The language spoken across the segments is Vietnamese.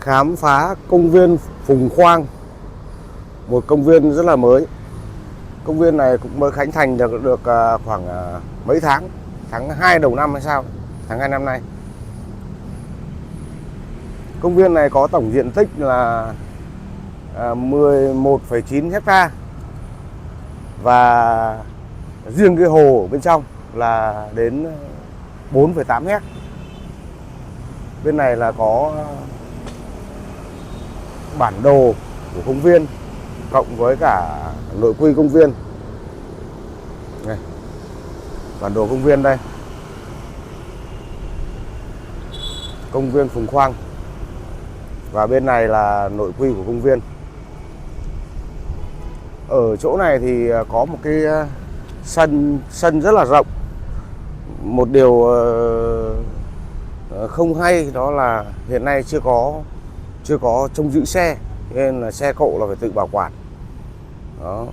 khám phá công viên Phùng Khoang, một công viên rất là mới. Công viên này cũng mới khánh thành được khoảng mấy tháng, tháng 2 đầu năm hay sao, tháng 2 năm nay. Công viên này có tổng diện tích là 11,9 hecta và riêng cái hồ ở bên trong là đến 4,8 hecta. Bên này là có bản đồ của công viên cộng với cả nội quy công viên. Này, bản đồ công viên đây. Công viên Phùng Khoang. Và bên này là nội quy của công viên. Ở chỗ này thì có một cái sân rất là rộng. Một điều không hay đó là hiện nay chưa có trông giữ xe, nên là xe cộ là phải tự bảo quản. Đó.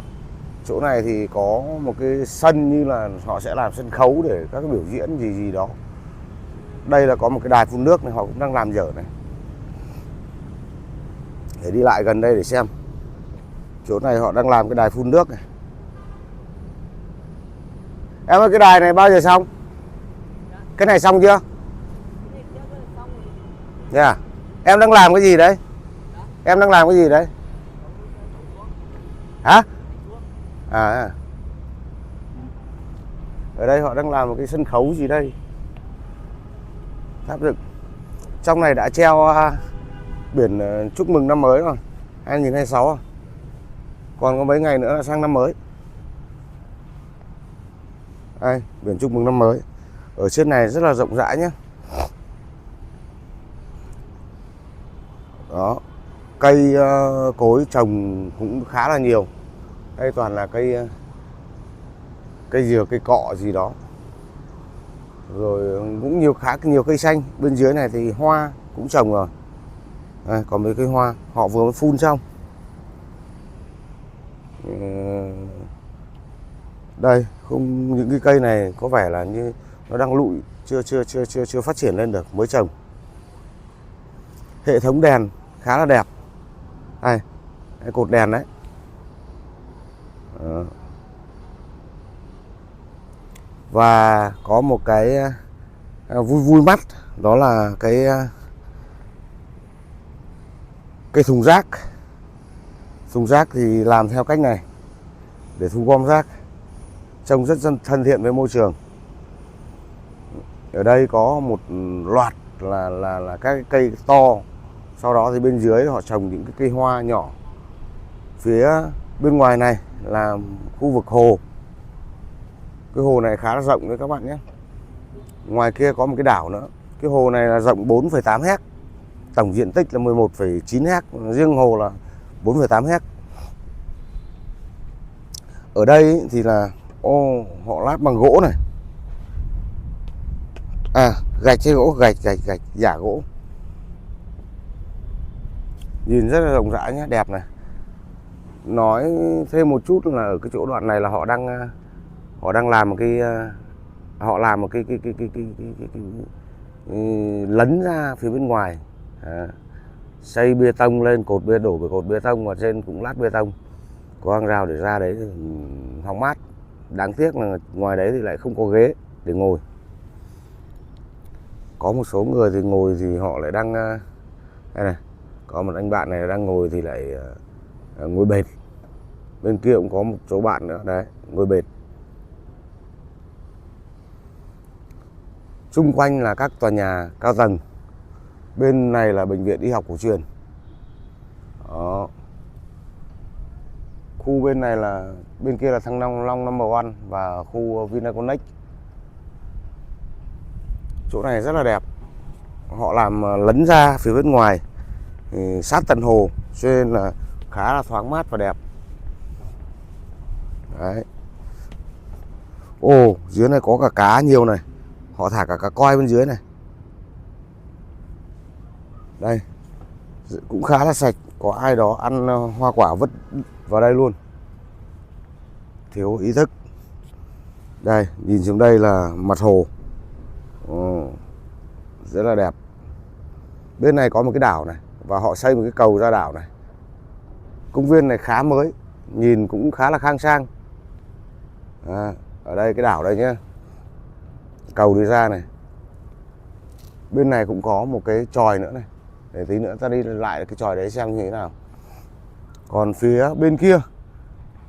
Chỗ này thì có một cái sân như là họ sẽ làm sân khấu để các cái biểu diễn gì đó. Đây là có một cái đài phun nước này, họ cũng đang làm dở này. Để đi lại gần đây để xem. Chỗ này họ đang làm cái đài phun nước này. Em ơi, cái đài này bao giờ xong? Cái này xong chưa? Yeah. Em đang làm cái gì đấy? Em đang làm cái gì đấy? Hả? À. Ở đây họ đang làm một cái sân khấu gì đây? Tháp dựng. Trong này đã treo biển chúc mừng năm mới rồi, 2026 rồi. Còn có mấy ngày nữa là sang năm mới. Đây, biển chúc mừng năm mới. Ở trên này rất là rộng rãi nhé. Đó. Cây cối trồng cũng khá là nhiều. Đây toàn là cây dừa, cây cọ gì đó. Rồi cũng khá nhiều cây xanh. Bên dưới này thì hoa cũng trồng rồi. Đây, còn mấy cây hoa họ vừa mới phun xong. Đây, không, những cái cây này có vẻ là như nó đang lụi, chưa phát triển lên được, mới trồng. Hệ thống đèn khá là đẹp. Đây, cái cột đèn đấy. Đó. Và có một cái vui mắt, đó là cái thùng rác. Thùng rác thì làm theo cách này để thu gom rác, trông rất thân thiện với môi trường. Ở đây có một loạt là các cây to. Sau đó thì bên dưới họ trồng những cái cây hoa nhỏ. Phía bên ngoài này là khu vực hồ. Cái hồ này khá là rộng đấy các bạn nhé. Ngoài kia có một cái đảo nữa. Cái hồ này là rộng 4,8 hecta. Tổng diện tích là 11,9 hecta. Riêng hồ là 4,8 hecta. Ở đây thì là họ lát bằng gỗ này. À, gạch trên gỗ, gạch giả gỗ. Nhìn rất là rộng rãi nhé, đẹp này. Nói thêm một chút là ở cái chỗ đoạn này là họ đang làm một cái lấn ra phía bên ngoài. Xây bê tông lên, đổ cột bê tông, và trên cũng lát bê tông, có hàng rào để ra đấy hóng mát. Đáng tiếc là ngoài đấy thì lại không có ghế để ngồi. Có một số người thì ngồi thì họ lại đang đây này, có một anh bạn này đang ngồi thì lại ngồi bệt. Bên kia cũng có một số bạn nữa đấy, ngồi bệt. Xung quanh là các tòa nhà cao tầng. Bên này là bệnh viện y học cổ truyền. Đó. Khu bên này là bên kia là Thăng Long Number One và khu Vinaconex. Chỗ này rất là đẹp. Họ làm lấn ra phía bên ngoài sát tận hồ, cho nên là khá là thoáng mát và đẹp. Đấy. Dưới này có cả cá nhiều này. Họ thả cả cá koi bên dưới này. Đây, cũng khá là sạch. Có ai đó ăn hoa quả vứt vào đây luôn, thiếu ý thức. Đây, nhìn xuống đây là mặt hồ. Rất là đẹp. Bên này có một cái đảo này, và họ xây một cái cầu ra đảo này. Công viên này khá mới, nhìn cũng khá là khang trang. Ở đây cái đảo đây nhá, cầu đi ra này. Bên này cũng có một cái chòi nữa này, để tí nữa ta đi lại cái chòi đấy xem như thế nào. Còn phía bên kia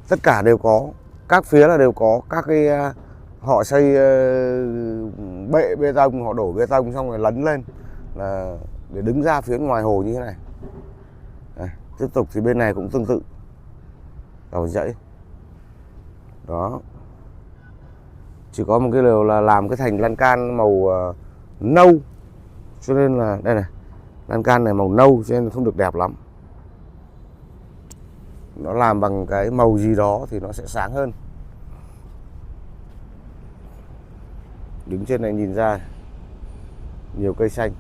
tất cả đều có, các phía là đều có các cái họ xây bệ bê tông, họ đổ bê tông xong rồi lấn lên là để đứng ra phía ngoài hồ như thế này. Đây, tiếp tục thì bên này cũng tương tự, cầu dãy đó. Chỉ có một cái điều là làm cái thành lan can màu nâu, cho nên là đây này, lan can này màu nâu cho nên không được đẹp lắm. Nó làm bằng cái màu gì đó thì nó sẽ sáng hơn. Đứng trên này nhìn ra nhiều cây xanh.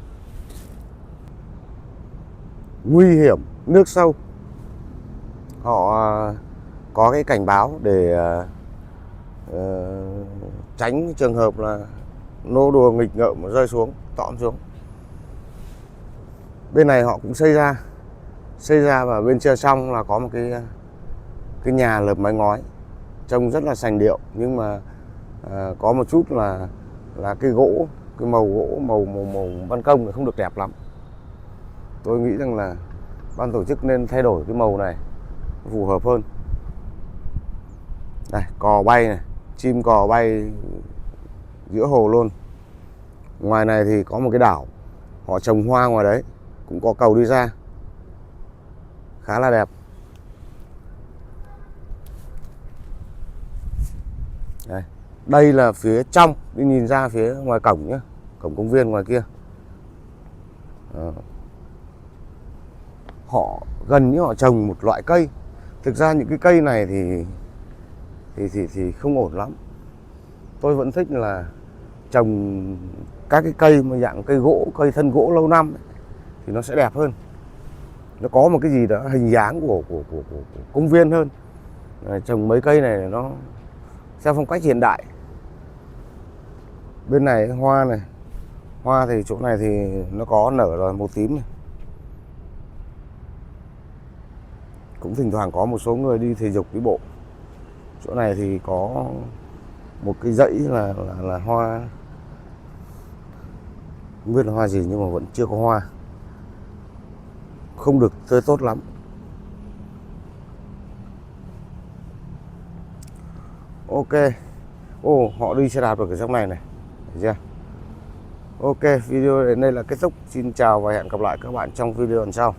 Nguy hiểm, nước sâu. Họ có cái cảnh báo để tránh trường hợp là nô đùa nghịch ngợm mà rơi xuống, tõm xuống. Bên này họ cũng xây ra và bên trên trong là có một cái nhà lợp mái ngói, trông rất là sành điệu, nhưng mà có một chút là cái gỗ, cái màu gỗ màu ban công thì không được đẹp lắm. Tôi nghĩ rằng là ban tổ chức nên thay đổi cái màu này phù hợp hơn. Đây, cò bay này, chim cò bay giữa hồ luôn. Ngoài này thì có một cái đảo, họ trồng hoa ngoài đấy, cũng có cầu đi ra, khá là đẹp. Đây là phía trong, đi nhìn ra phía ngoài cổng nhé, cổng công viên ngoài kia. Họ gần như họ trồng một loại cây. Thực ra những cái cây này thì không ổn lắm. Tôi vẫn thích là trồng các cái cây mà dạng cây gỗ, cây thân gỗ lâu năm ấy, thì nó sẽ đẹp hơn. Nó có một cái gì đó hình dáng của công viên hơn. Trồng mấy cây này nó theo phong cách hiện đại. Bên này hoa này, hoa thì chỗ này thì nó có nở rồi, màu tím này. Cũng thỉnh thoảng có một số người đi thể dục đi bộ. Chỗ này thì có một cái dãy là hoa, không biết là hoa gì nhưng mà vẫn chưa có hoa, không được tươi tốt lắm. Ok. Họ đi xe đạp được ở trong này này, thấy chưa? Ok, video đến đây là kết thúc. Xin chào và hẹn gặp lại các bạn trong video lần sau.